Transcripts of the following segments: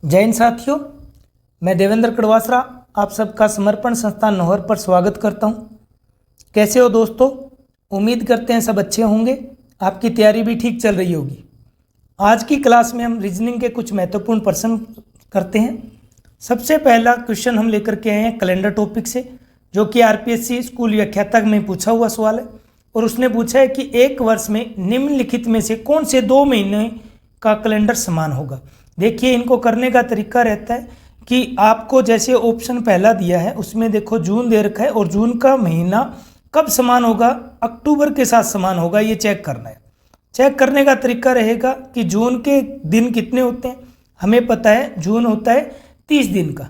जय हिंद साथियों, मैं देवेंद्र कड़वासरा आप सबका समर्पण संस्थान नौहर पर स्वागत करता हूं। कैसे हो दोस्तों? उम्मीद करते हैं सब अच्छे होंगे, आपकी तैयारी भी ठीक चल रही होगी। आज की क्लास में हम रीजनिंग के कुछ महत्वपूर्ण प्रश्न करते हैं। सबसे पहला क्वेश्चन हम लेकर के आए हैं कैलेंडर टॉपिक से, जो कि आरपीएससी स्कूल व्याख्याता में पूछा हुआ सवाल है। और उसने पूछा है कि एक वर्ष में निम्नलिखित में से कौन से 2 महीने का कैलेंडर समान होगा। देखिए, इनको करने का तरीका रहता है कि आपको जैसे ऑप्शन पहला दिया है उसमें देखो जून दे रखा है, और जून का महीना कब समान होगा? अक्टूबर के साथ समान होगा, ये चेक करना है। चेक करने का तरीका रहेगा कि जून के दिन कितने होते हैं। हमें पता है जून होता है 30 दिन का।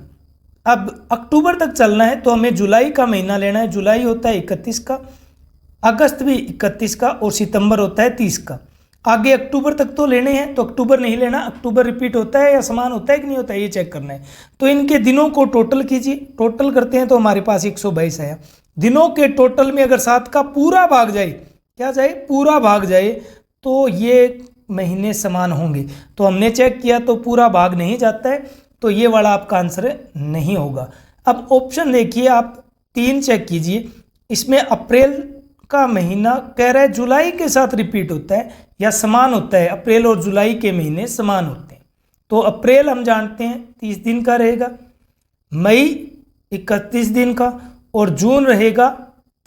अब अक्टूबर तक चलना है तो हमें जुलाई का महीना लेना है। जुलाई होता है 31 का, अगस्त भी 31 का, और सितंबर होता है 30 का। आगे अक्टूबर तक तो लेने हैं, तो अक्टूबर नहीं लेना। अक्टूबर रिपीट होता है या समान होता है कि नहीं होता है, ये चेक करना है। तो इनके दिनों को टोटल कीजिए। टोटल करते हैं तो हमारे पास 122 आया। दिनों के टोटल में अगर 7 का पूरा भाग जाए, क्या जाए? पूरा भाग जाए, तो ये महीने समान होंगे। तो हमने चेक किया तो पूरा भाग नहीं जाता है, तो ये वाला आपका आंसर नहीं होगा। अब ऑप्शन देखिए, आप 3 चेक कीजिए। इसमें अप्रैल का महीना कह रहा है जुलाई के साथ रिपीट होता है या समान होता है। अप्रैल और जुलाई के महीने समान होते हैं। तो अप्रैल हम जानते हैं 30 दिन का रहेगा, मई 31 दिन का, और जून रहेगा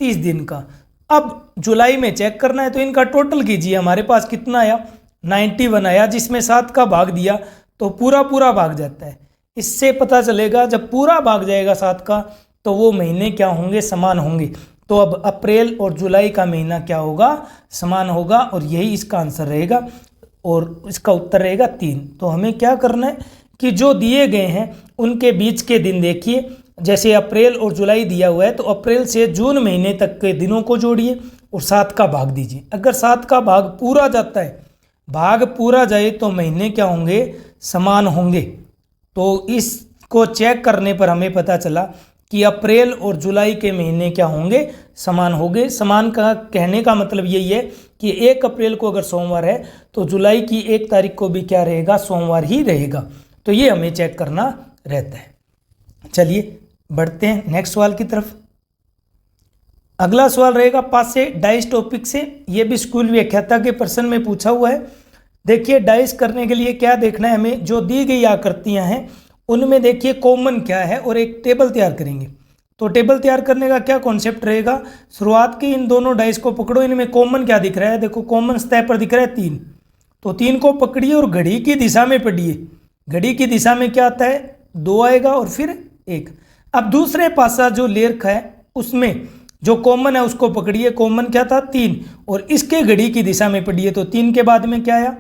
30 दिन का। अब जुलाई में चेक करना है तो इनका टोटल कीजिए। हमारे पास कितना आया? 91 आया, जिसमें 7 का भाग दिया तो पूरा भाग जाता है। इससे पता चलेगा जब पूरा भाग जाएगा 7 का तो वो महीने क्या होंगे? समान होंगे। तो अब अप्रैल और जुलाई का महीना क्या होगा? समान होगा, और यही इसका आंसर रहेगा, और इसका उत्तर रहेगा 3। तो हमें क्या करना है कि जो दिए गए हैं उनके बीच के दिन देखिए। जैसे अप्रैल और जुलाई दिया हुआ है तो अप्रैल से जून महीने तक के दिनों को जोड़िए और 7 का भाग दीजिए। अगर 7 का भाग पूरा जाता है, भाग पूरा जाए, तो महीने क्या होंगे? समान होंगे। तो इसको चेक करने पर हमें पता चला कि अप्रैल और जुलाई के महीने क्या होंगे? समान होंगे। समान का कहने का मतलब यही है कि 1 अप्रैल को अगर सोमवार है तो जुलाई की 1 तारीख को भी क्या रहेगा? सोमवार ही रहेगा। तो ये हमें चेक करना रहता है। चलिए बढ़ते हैं नेक्स्ट सवाल की तरफ। अगला सवाल रहेगा पास से डाइस टॉपिक से। ये भी स्कूल व्याख्याता के प्रश्न में पूछा हुआ है। देखिए, डाइस करने के लिए क्या देखना है हमें? जो दी गई आकृतियां हैं उनमें देखिए कॉमन क्या है, और एक टेबल तैयार करेंगे। तो टेबल तैयार करने का क्या कॉन्सेप्ट रहेगा? शुरुआत की इन दोनों डाइस को पकड़ो, इनमें कॉमन क्या दिख रहा है? देखो, कॉमन सतह पर दिख रहा है 3। तो 3 को पकड़िए और घड़ी की दिशा में पढ़िए। घड़ी की दिशा में क्या आता है? 2 आएगा और फिर 1। अब दूसरे पासा जो ले रखा है उसमें जो कॉमन है उसको पकड़िए। कॉमन क्या था? 3, और इसके घड़ी की दिशा में पढ़िए। तो 3 के बाद में क्या आया?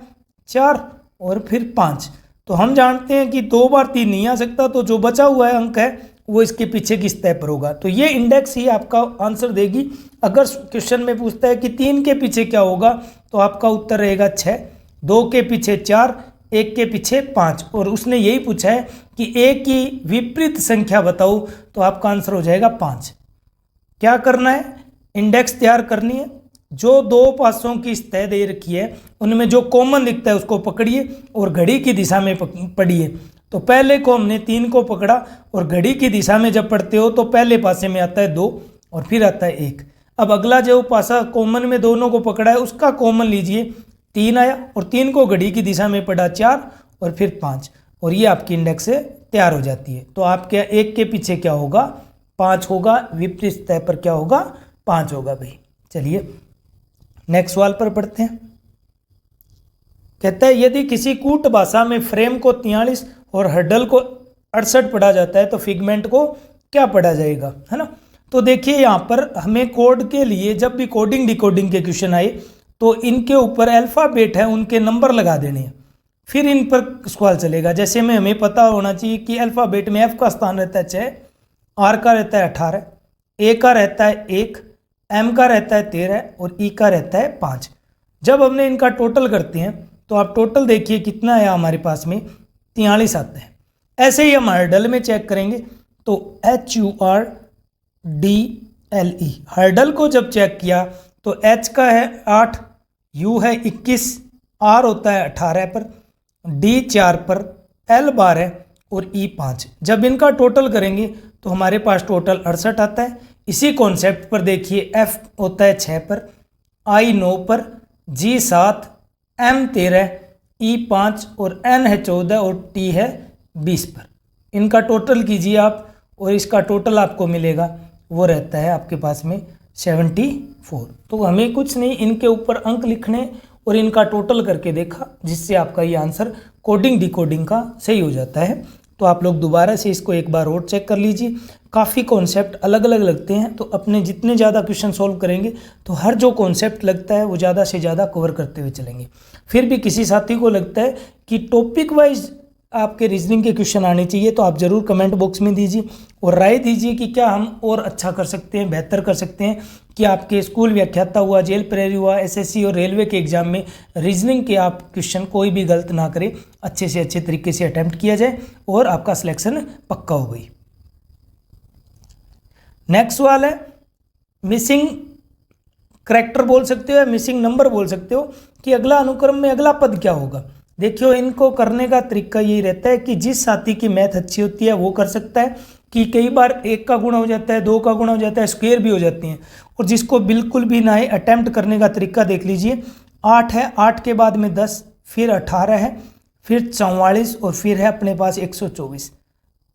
4, और फिर 5। तो हम जानते हैं कि 2 बार 3 नहीं आ सकता, तो जो बचा हुआ है अंक है वो इसके पीछे की सतह पर होगा। तो ये इंडेक्स ही आपका आंसर देगी। अगर क्वेश्चन में पूछता है कि 3 के पीछे क्या होगा, तो आपका उत्तर रहेगा 6, 2 के पीछे 4, 1 के पीछे 5। और उसने यही पूछा है कि 1 की विपरीत संख्या बताओ, तो आपका आंसर हो जाएगा 5। क्या करना है? इंडेक्स तैयार करनी है। जो 2 पासों की सतह दे रखी है उनमें जो कॉमन दिखता है उसको पकड़िए और घड़ी की दिशा में पढ़िए। तो पहले को हमने 3 को पकड़ा, और घड़ी की दिशा में जब पढ़ते हो तो पहले पासे में आता है 2 और फिर आता है 1। अब अगला जो पासा कॉमन में दोनों को पकड़ा है उसका कॉमन लीजिए। 3 आया, और 3 को घड़ी की दिशा में पढ़ा 4 और फिर 5, और ये आपकी इंडेक्स से तैयार हो जाती है। तो आपके 1 के पीछे क्या होगा? 5 होगा। विपरीत सतह पर क्या होगा? 5 होगा भाई। चलिए नेक्स्ट सवाल पर पढ़ते हैं। कहता है यदि किसी कूट भाषा में फ्रेम को 43 और हर्डल को 68 पढ़ा जाता है तो फिगमेंट को क्या पढ़ा जाएगा, है ना? तो देखिए, यहाँ पर हमें कोड के लिए जब भी कोडिंग डिकोडिंग के क्वेश्चन आए तो इनके ऊपर अल्फ़ाबेट है उनके नंबर लगा देने हैं, फिर इन पर सवाल चलेगा। जैसे में हमें पता होना चाहिए कि अल्फ़ाबेट में एफ का स्थान रहता है 6, आर का रहता है 18, ए का रहता है 1, एम का रहता है 13, और ई का रहता है 5। जब हमने इनका टोटल करते हैं तो आप टोटल देखिए कितना है हमारे पास में? 43 आता है। ऐसे ही हम हर्डल में चेक करेंगे तो HURDLE, हर्डल को जब चेक किया तो H का है 8, U है 21, R होता है 18 पर, D 4 पर, L 12 और E 5। जब इनका टोटल करेंगे तो हमारे पास टोटल 68 आता है। इसी कॉन्सेप्ट पर देखिए F होता है 6 पर, I 9 पर, G 7, M 13, E 5 और N है 14 और T है 20 पर। इनका टोटल कीजिए आप और इसका टोटल आपको मिलेगा, वो रहता है आपके पास में 74। तो हमें कुछ नहीं, इनके ऊपर अंक लिखने और इनका टोटल करके देखा, जिससे आपका ये आंसर कोडिंग डिकोडिंग का सही हो जाता है। तो आप लोग दोबारा से इसको एक बार और चेक कर लीजिए। काफ़ी कॉन्सेप्ट अलग अलग लगते हैं, तो अपने जितने ज़्यादा क्वेश्चन सॉल्व करेंगे तो हर जो कॉन्सेप्ट लगता है वो ज़्यादा से ज़्यादा कवर करते हुए चलेंगे। फिर भी किसी साथी को लगता है कि टॉपिक वाइज आपके रीजनिंग के क्वेश्चन आने चाहिए, तो आप ज़रूर कमेंट बॉक्स में दीजिए और राय दीजिए कि क्या हम और अच्छा कर सकते हैं, बेहतर कर सकते हैं, कि आपके स्कूल व्याख्याता हुआ, जेल प्रहरी हुआ, एसएससी और रेलवे के एग्जाम में रीजनिंग के आप क्वेश्चन कोई भी गलत ना करें, अच्छे से अच्छे तरीके से अटैम्प्ट किया जाए और आपका सिलेक्शन पक्का हो गई। नेक्स्ट सवाल है, मिसिंग करैक्टर बोल सकते हो या मिसिंग नंबर बोल सकते हो, कि अगला अनुक्रम में अगला पद क्या होगा। देखियो, इनको करने का तरीका यही रहता है कि जिस साथी की मैथ अच्छी होती है वो कर सकता है, कि कई बार 1 का गुणा हो जाता है, 2 का गुणा हो जाता है, स्क्वायर भी हो जाती हैं। और जिसको बिल्कुल भी ना है, अटैम्प्ट करने का तरीका देख लीजिए। 8 है, 8 के बाद में 10, फिर 18 है, फिर 44 और फिर है अपने पास 124।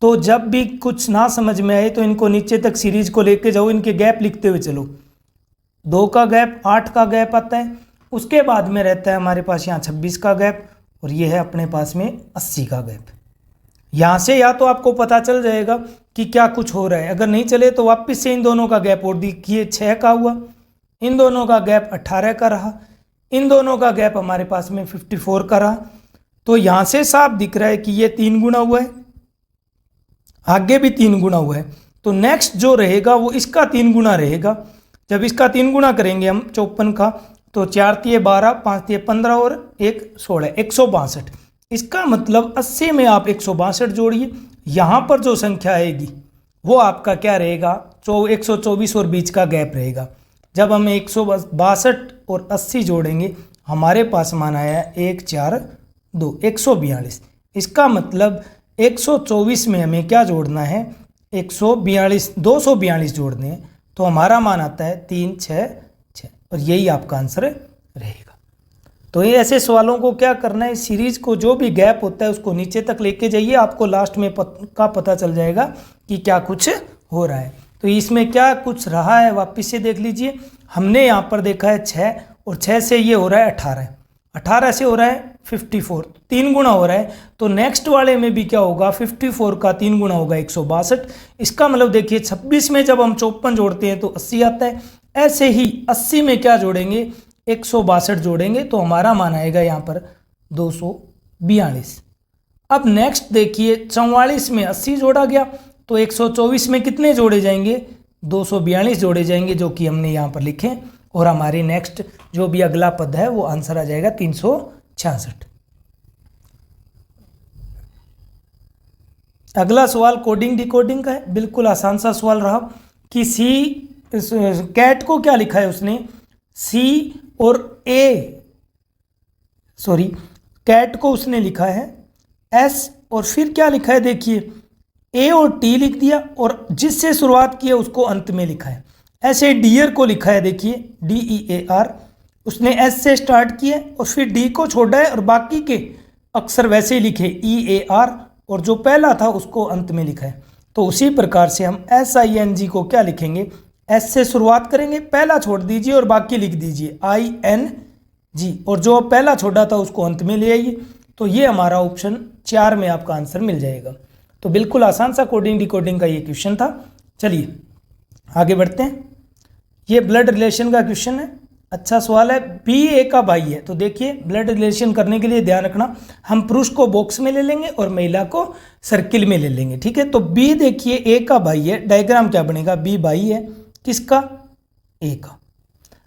तो जब भी कुछ ना समझ में आए तो इनको नीचे तक सीरीज को लेके जाओ, इनके गैप लिखते हुए चलो। 2 का गैप, 8 का गैप आता है, उसके बाद में रहता है हमारे पास यहाँ 26 का गैप और ये है अपने पास में 80 का गैप। यहाँ से या तो आपको पता चल जाएगा कि क्या कुछ हो रहा है, अगर नहीं चले तो वापस से इन दोनों का गैप और देखिए 6 का हुआ, इन दोनों का गैप 18 का रहा, इन दोनों का गैप हमारे पास में 54 का रहा। तो यहाँ से साफ दिख रहा है कि ये 3 गुना हुआ है, आगे भी 3 गुना हुआ है। तो नेक्स्ट जो रहेगा वो इसका 3 गुना रहेगा। जब इसका 3 गुना करेंगे हम 54 का, तो 4 तिये 12, 5 तिये 15 और 1 16, 162। इसका मतलब 80 में आप 162 जोड़िए, यहाँ पर जो संख्या आएगी वो आपका क्या रहेगा, 124 और बीच का गैप रहेगा। जब हम 162 और 80 जोड़ेंगे हमारे पास मान आया 1 4 2, 142। इसका मतलब 124 में हमें क्या जोड़ना है, 142 242 जोड़ने हैं, तो हमारा मान आता है 3 6 6 और यही आपका आंसर रहेगा। तो ये ऐसे सवालों को क्या करना है, सीरीज को जो भी गैप होता है उसको नीचे तक लेके जाइए, आपको लास्ट में पता चल जाएगा कि क्या कुछ हो रहा है। तो इसमें क्या कुछ रहा है वापस से देख लीजिए। हमने यहाँ पर देखा है 6 और 6 से ये हो रहा है 18, 18 से हो रहा है 54, 3 गुना हो रहा है। तो नेक्स्ट वाले में भी क्या होगा, 54 का 3 गुना होगा 162। इसका मतलब देखिए 26 में जब हम 54 जोड़ते हैं तो 80 आता है। ऐसे ही 80 में क्या जोड़ेंगे, 162 जोड़ेंगे, तो हमारा मान आएगा यहाँ पर 242। अब नेक्स्ट देखिए 44 में 80 जोड़ा गया, तो 124 में कितने जोड़े जाएंगे, 242 जोड़े जाएंगे, जो कि हमने यहाँ पर लिखे। और हमारी नेक्स्ट जो भी अगला पद है वो आंसर आ जाएगा 366। अगला सवाल कोडिंग डिकोडिंग का है, बिल्कुल आसान सा सवाल रहा कि कैट को क्या लिखा है उसने, कैट को उसने लिखा है एस और फिर क्या लिखा है, देखिए ए और टी लिख दिया और जिससे शुरुआत की है उसको अंत में लिखा है। ऐसे डियर को लिखा है, देखिए DEAR, उसने एस से स्टार्ट किया और फिर डी को छोड़ा है और बाकी के अक्षर वैसे ही लिखे EAR और जो पहला था उसको अंत में लिखा है। तो उसी प्रकार से हम SING को क्या लिखेंगे, एस से शुरुआत करेंगे, पहला छोड़ दीजिए और बाकी लिख दीजिए ING और जो पहला छोड़ा था उसको अंत में ले आइए। तो ये हमारा ऑप्शन 4 में आपका आंसर मिल जाएगा। तो बिल्कुल आसान सा कोडिंग डिकोडिंग का ये क्वेश्चन था। चलिए आगे बढ़ते हैं। ये ब्लड रिलेशन का क्वेश्चन है, अच्छा सवाल है। बी ए का भाई है, तो देखिए ब्लड रिलेशन करने के लिए ध्यान रखना, हम पुरुष को बॉक्स में ले लेंगे और महिला को सर्किल में ले लेंगे, ठीक है। तो बी देखिए ए का भाई है, डायग्राम क्या बनेगा, बी भाई है किसका, ए का।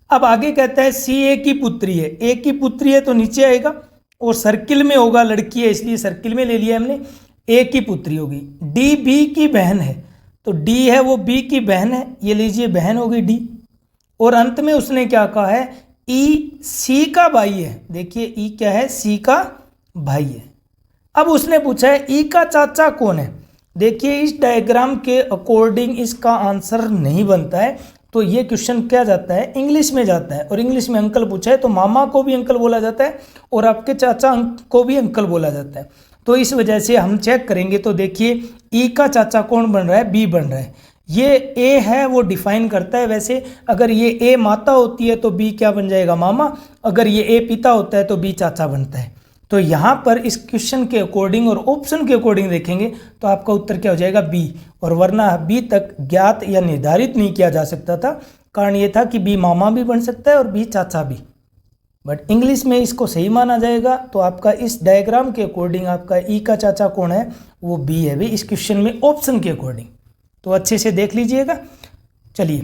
अब आगे कहता है सी ए की पुत्री है, ए की पुत्री है तो नीचे आएगा और सर्किल में होगा, लड़की है इसलिए सर्किल में ले लिया हमने, ए की पुत्री होगी। डी बी की बहन है, तो डी है वो बी की बहन है, ये लीजिए बहन होगी डी। और अंत में उसने क्या कहा है, ई सी का भाई है, देखिए ई क्या है, सी का भाई है। अब उसने पूछा है ई का चाचा कौन है। देखिए इस डायग्राम के अकॉर्डिंग इसका आंसर नहीं बनता है, तो ये क्वेश्चन क्या जाता है, इंग्लिश में जाता है। और इंग्लिश में अंकल पूछा है तो मामा को भी अंकल बोला जाता है और आपके चाचा को भी अंकल बोला जाता है। तो इस वजह से हम चेक करेंगे तो देखिए ई का चाचा कौन बन रहा है, बी बन रहा है। ये ए है वो डिफाइन करता है। वैसे अगर ये ए माता होती है तो बी क्या बन जाएगा, मामा। अगर ये ए पिता होता है तो बी चाचा बनता है। तो यहाँ पर इस क्वेश्चन के अकॉर्डिंग और ऑप्शन के अकॉर्डिंग देखेंगे तो आपका उत्तर क्या हो जाएगा, बी। और वरना अभी तक ज्ञात या निर्धारित नहीं किया जा सकता था। कारण ये था कि बी मामा भी बन सकता है और बी चाचा भी, बट इंग्लिश में इसको सही माना जाएगा। तो आपका इस डायग्राम के अकॉर्डिंग आपका ई का चाचा कौन है, वो बी है भाई इस क्वेश्चन में ऑप्शन के अकॉर्डिंग। तो अच्छे से देख लीजिएगा। चलिए,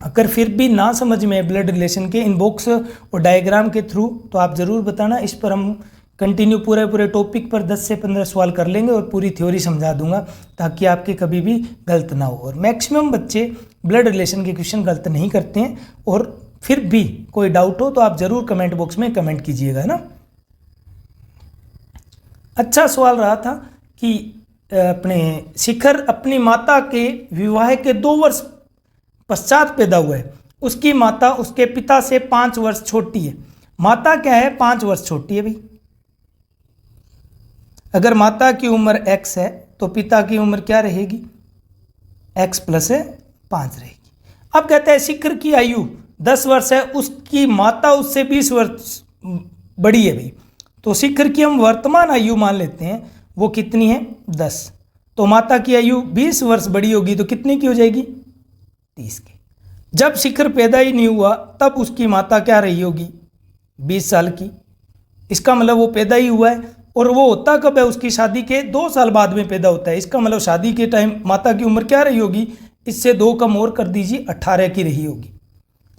अगर फिर भी ना समझ में ब्लड रिलेशन के इनबॉक्स और डायग्राम के थ्रू तो आप ज़रूर बताना। इस पर हम कंटिन्यू पूरे टॉपिक पर 10 से 15 सवाल कर लेंगे और पूरी थ्योरी समझा दूंगा, ताकि आपके कभी भी गलत ना हो। और मैक्सिमम बच्चे ब्लड रिलेशन के क्वेश्चन गलत नहीं करते हैं। और फिर भी कोई डाउट हो तो आप ज़रूर कमेंट बॉक्स में कमेंट कीजिएगा, है ना। अच्छा सवाल रहा था कि अपने शिखर अपनी माता के विवाह के 2 वर्ष पश्चात पैदा हुआ है। उसकी माता उसके पिता से 5 वर्ष छोटी है। माता क्या है, 5 वर्ष छोटी है भाई। अगर माता की उम्र x है तो पिता की उम्र क्या रहेगी, x प्लस 5 रहेगी। अब कहते हैं शिखर की आयु 10 वर्ष है, उसकी माता उससे 20 वर्ष बड़ी है भाई। तो शिखर की हम वर्तमान आयु मान लेते हैं, वो कितनी है, 10। तो माता की आयु 20 वर्ष बड़ी होगी तो कितनी की हो जाएगी, 30 की। जब शिखर पैदा ही नहीं हुआ तब उसकी माता क्या रही होगी, 20 साल की। इसका मतलब वो पैदा ही हुआ है। और वो होता कब है, उसकी शादी के 2 साल बाद में पैदा होता है। इसका मतलब शादी के टाइम माता की उम्र क्या रही होगी, इससे 2 कम और कर दीजिए, 18 की रही होगी।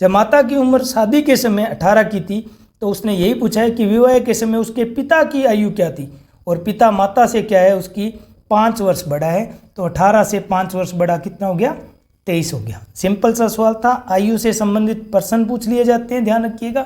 जब माता की उम्र शादी के समय 18 की थी तो उसने यही पूछा है कि विवाह के समय उसके पिता की आयु क्या थी। और पिता माता से क्या है, उसकी 5 वर्ष बड़ा है। तो 18 से 5 वर्ष बड़ा कितना हो गया, 23 हो गया। सिंपल सा सवाल था। आयु से संबंधित पर्सन पूछ लिए जाते हैं, ध्यान रखिएगा।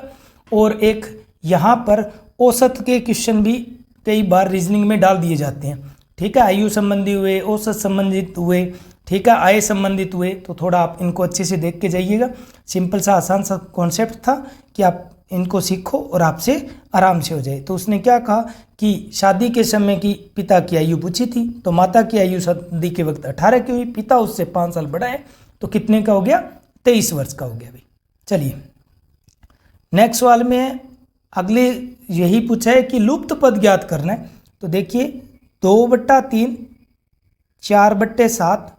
और एक यहाँ पर औसत के क्वेश्चन भी कई बार रीजनिंग में डाल दिए जाते हैं। ठीक है, आयु संबंधी हुए, औसत संबंधित हुए, ठीक है, आय संबंधित हुए। तो थोड़ा आप इनको अच्छे से देख के जाइएगा। सिंपल सा आसान सा कॉन्सेप्ट था कि आप इनको सीखो और आपसे आराम से हो जाए। तो उसने क्या कहा कि शादी के समय की पिता की आयु पूछी थी, तो माता की आयु शादी के वक्त 18 की हुई, पिता उससे 5 साल बड़ा है, तो कितने का हो गया, 23 वर्ष का हो गया भाई। चलिए नेक्स्ट सवाल में अगले यही पूछा है कि लुप्त पद ज्ञात करना है। तो देखिए 2/3, 4/7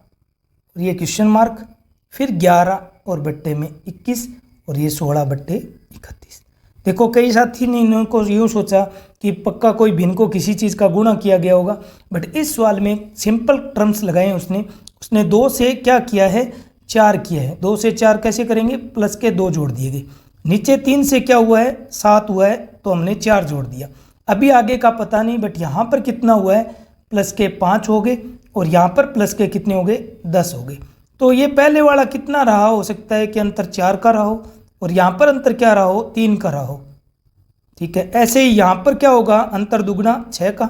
और ये क्वेश्चन मार्क, फिर 11 और बट्टे में 21 और ये 16/31। देखो कई साथी ने इनको यूँ सोचा कि पक्का कोई भिन्न को किसी चीज़ का गुणा किया गया होगा, बट इस सवाल में सिंपल टर्म्स लगाए उसने 2 से क्या किया है, 4 किया है। 2 से 4 कैसे करेंगे, प्लस के 2 जोड़ दिए गए। नीचे 3 से क्या हुआ है, 7 हुआ है, तो हमने 4 जोड़ दिया। अभी आगे का पता नहीं, बट यहाँ पर कितना हुआ है, प्लस के 5 हो गए और यहाँ पर प्लस के कितने हो गए, 10 हो गए। तो ये पहले वाला कितना रहा, हो सकता है कि अंतर 4 का रहा हो और यहाँ पर अंतर क्या रहा हो, 3 का रहा हो। ठीक है, ऐसे ही यहाँ पर क्या होगा, अंतर दुगना 6 का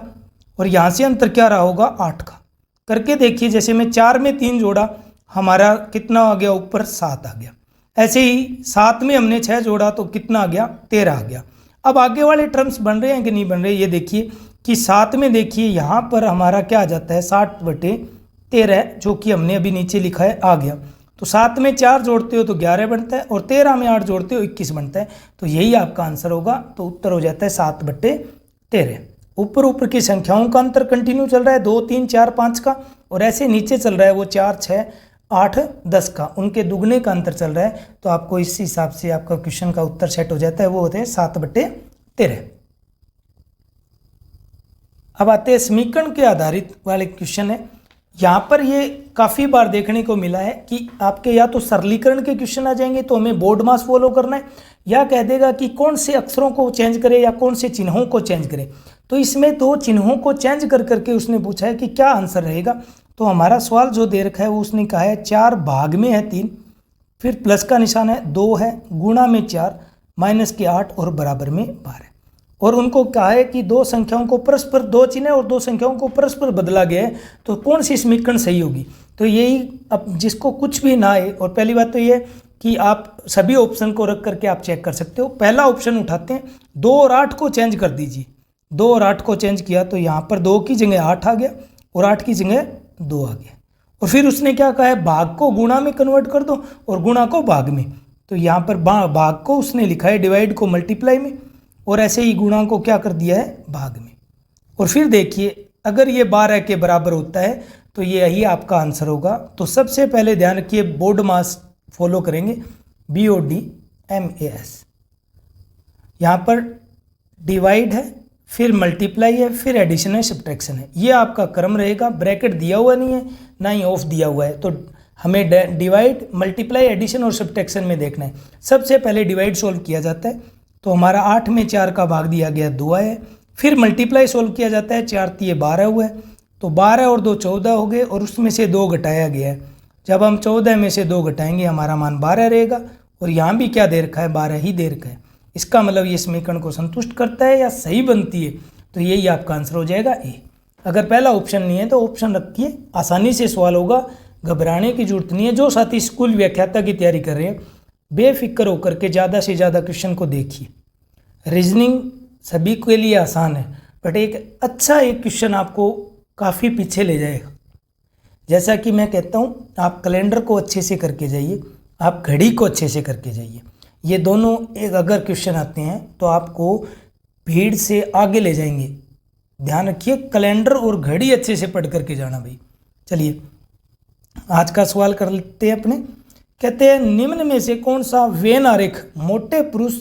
और यहाँ से अंतर क्या रहा होगा, 8 का। करके देखिए, जैसे मैं 4 में 3 जोड़ा, हमारा कितना आ गया, ऊपर 7 आ गया। ऐसे ही 7 में हमने 6 जोड़ा तो कितना आ गया, 13 आ गया। अब आगे वाले टर्म्स बन रहे हैं कि नहीं बन रहे, ये देखिए कि 7 में देखिए यहाँ पर हमारा क्या आ जाता है, 60/13, जो कि हमने अभी नीचे लिखा है, आ गया। तो 7 में 4 जोड़ते हो तो 11 बनता है और 13 में 8 जोड़ते हो 21 बनता है। तो यही आपका आंसर होगा। तो उत्तर हो जाता है 7/13। ऊपर की संख्याओं का अंतर कंटिन्यू चल रहा है, 2, 3, 4, 5 का, और ऐसे नीचे चल रहा है वो 4, 6, 8, 10 का, उनके दुगने का अंतर चल रहा है। तो आपको इस हिसाब से आपका क्वेश्चन का उत्तर सेट हो जाता है, वो होते हैं 7/13। अब आते हैं समीकरण के आधारित वाले क्वेश्चन है। यहाँ पर ये काफ़ी बार देखने को मिला है कि आपके या तो सरलीकरण के क्वेश्चन आ जाएंगे तो हमें बोर्ड मास फॉलो करना है, या कह देगा कि कौन से अक्षरों को चेंज करें या कौन से चिन्हों को चेंज करें। तो इसमें 2 चिन्हों को चेंज कर करके उसने पूछा है कि क्या आंसर रहेगा। तो हमारा सवाल जो दे रखा है वो उसने कहा है 4 भाग में है 3, फिर प्लस का निशान है, 2 है, गुणा में 4, माइनस के 8 और बराबर में 12। और उनको कहा है कि दो संख्याओं को परस्पर, दो चिन्ह और दो संख्याओं को परस्पर बदला गया है, तो कौन सी समीकरण सही होगी। तो यही, अब जिसको कुछ भी ना आए, और पहली बात तो ये है कि आप सभी ऑप्शन को रख करके आप चेक कर सकते हो। पहला ऑप्शन उठाते हैं, 2 और 8 को चेंज कर दीजिए। 2 और 8 को चेंज किया तो यहाँ पर 2 की जगह 8 आ गया और 8 की जगह 2 आ गया। और फिर उसने क्या कहा है, भाग को गुणा में कन्वर्ट कर दो और गुणा को भाग में। तो यहाँ पर भाग को उसने लिखा है डिवाइड को मल्टीप्लाई में, और ऐसे ही गुणा को क्या कर दिया है, भाग में। और फिर देखिए, अगर ये 12 के बराबर होता है तो ये यही आपका आंसर होगा। तो सबसे पहले ध्यान रखिए, बोर्ड मास फॉलो करेंगे, BODMAS। यहाँ पर डिवाइड है, फिर मल्टीप्लाई है, फिर एडिशन है, सब्ट्रैक्शन है। ये आपका क्रम रहेगा। ब्रैकेट दिया हुआ नहीं है, ना ही ऑफ दिया हुआ है, तो हमें डिवाइड, मल्टीप्लाई, एडिशन और सब्ट्रैक्शन में देखना है। सबसे पहले डिवाइड सोल्व किया जाता है, तो हमारा 8 में 4 का भाग दिया गया 2 है। फिर मल्टीप्लाई सोल्व किया जाता है, 4 3 12 हुआ है, तो 12 और 2 14 हो गए, और उसमें से 2 घटाया गया है। जब हम 14 में से 2 घटाएंगे हमारा मान 12 रहेगा, और यहाँ भी क्या दे रखा है, 12 ही दे रखा है। इसका मतलब ये समीकरण को संतुष्ट करता है या सही बनती है, तो यही आपका आंसर हो जाएगा ए। अगर पहला ऑप्शन नहीं है तो ऑप्शन रखिए, आसानी से सवाल होगा, घबराने की जरूरत नहीं है। जो साथी स्कूल व्याख्याता की तैयारी कर रहे हैं, बेफिक्र होकर के ज़्यादा से ज़्यादा क्वेश्चन को देखिए। रीजनिंग सभी के लिए आसान है, बट एक क्वेश्चन आपको काफ़ी पीछे ले जाएगा। जैसा कि मैं कहता हूँ, आप कैलेंडर को अच्छे से करके जाइए, आप घड़ी को अच्छे से करके जाइए। ये दोनों एक अगर क्वेश्चन आते हैं तो आपको भीड़ से आगे ले जाएंगे। ध्यान रखिए, कैलेंडर और घड़ी अच्छे से पढ़ करके जाना भाई। चलिए आज का सवाल कर लेते हैं अपने। कहते हैं, निम्न में से कौन सा वेन आरेख मोटे पुरुष,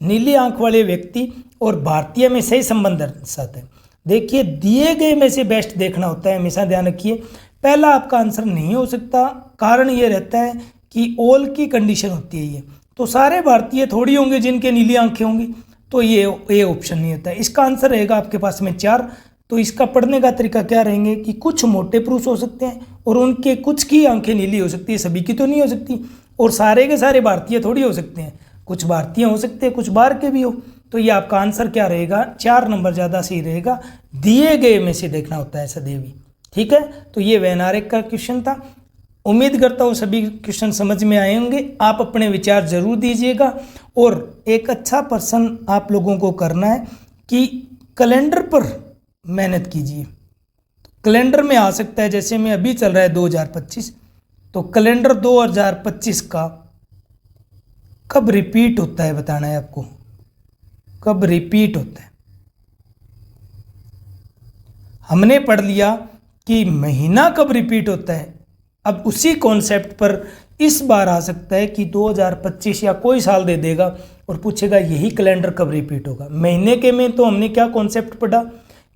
नीली आंख वाले व्यक्ति और भारतीय में सही संबंध दर्शाता है। देखिए, दिए गए में से बेस्ट देखना होता है, हमेशा ध्यान रखिए। पहला आपका आंसर नहीं हो सकता, कारण ये रहता है कि ऑल की कंडीशन होती है ये, तो सारे भारतीय थोड़ी होंगे जिनके नीली आंखें होंगी, तो ये ऑप्शन नहीं होता है। इसका आंसर रहेगा आपके पास में 4। तो इसका पढ़ने का तरीका क्या रहेंगे कि कुछ मोटे पुरुष हो सकते हैं और उनके कुछ की आंखें नीली हो सकती है, सभी की तो नहीं हो सकती, और सारे के सारे भारतीय थोड़ी हो सकते हैं, कुछ भारतीय हो सकते हैं, कुछ बाहर के भी हो। तो ये आपका आंसर क्या रहेगा, 4 नंबर ज़्यादा सही रहेगा। दिए गए में से देखना होता है सदैव ही, ठीक है। तो ये वेन आरेख का क्वेश्चन था। उम्मीद करता हूँ सभी क्वेश्चन समझ में आए होंगे। आप अपने विचार जरूर दीजिएगा, और एक अच्छा पर्सन आप लोगों को करना है कि कैलेंडर पर मेहनत कीजिए। कैलेंडर में आ सकता है, जैसे में अभी चल रहा है 2025, तो कैलेंडर 2025 का कब रिपीट होता है बताना है आपको, कब रिपीट होता है। हमने पढ़ लिया कि महीना कब रिपीट होता है, अब उसी कॉन्सेप्ट पर इस बार आ सकता है कि 2025 या कोई साल दे देगा और पूछेगा यही कैलेंडर कब रिपीट होगा। महीने के में तो हमने क्या कॉन्सेप्ट पढ़ा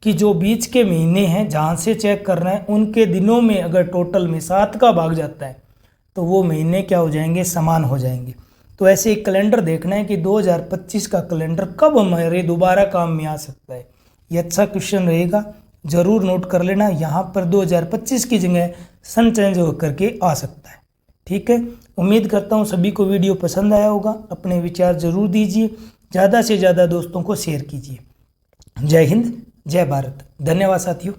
कि जो बीच के महीने हैं जहाँ से चेक करना है, उनके दिनों में अगर टोटल में 7 का भाग जाता है तो वो महीने क्या हो जाएंगे, समान हो जाएंगे। तो ऐसे एक कैलेंडर देखना है कि 2025 का कैलेंडर कब हमारे दोबारा काम में आ सकता है। ये अच्छा क्वेश्चन रहेगा, जरूर नोट कर लेना। यहाँ पर 2025 की जगह सन चेंज होकर के आ सकता है, ठीक है। उम्मीद करता हूँ सभी को वीडियो पसंद आया होगा। अपने विचार जरूर दीजिए, ज़्यादा से ज़्यादा दोस्तों को शेयर कीजिए। जय हिंद, जय भारत। धन्यवाद साथियों।